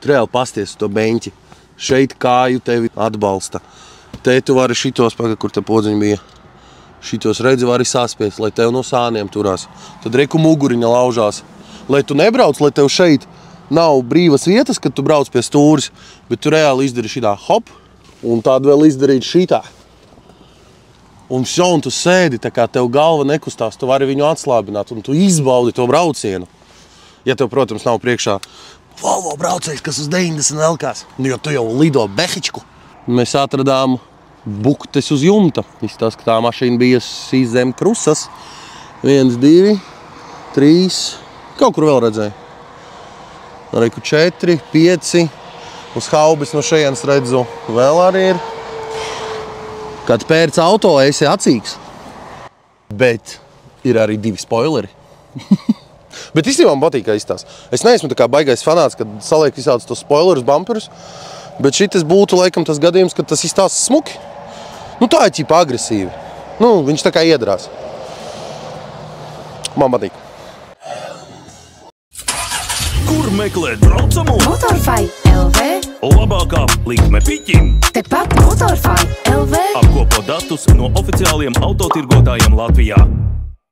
Reāli pasties to beņķi. Šeit kāju tevi atbalsta. Te tu vari šitos, kur te podziņi bija. Šitos redzi vari saspiest, lai tev no sāniem turās. Tad reku muguriņa laužās. Lai tu nebrauc, lai tev šeit nav brīvas vietas, kad tu brauc pie stūris, bet tu reāli izdari šitā hop, un tādu vēl izdarīt šitā. Un tu sēdi, tā kā tev galva nekustās, tu vari viņu atslābināt, un tu izbaudi to braucienu. Ja tev, protams, nav priekšā Volvo braucējs, kas uz 90 elkās, jo tu jau lido behičku. Mēs atradām buktes uz jumta. Izstās, ka tā mašīna bija zem krusas. 1, 2, 3, kaut kur vēl redzēju. Reiku 4, 5, uz haubis no šejienes redzu vēl arī ir. Kad pērc auto, esi acīgs. Bet ir arī 2 spoileri. Bet īstenībā man patīk, kā izstās. Es neesmu tā kā baigais fanāts, kad saliek visādus tos spoilerus, bumperus, bet šitas būtu laikam tas gadījums, kad tas izstās smuki. Nu tā ir ķipa agresīvi. Nu, viņš tā kā iedarās. Man patīk. Kur meklēt braucamu? Motorfight LV. Labākā likme piķim. Tepat Motorfight LV. Apkopo datus no oficiāliem autotirgotājiem Latvijā.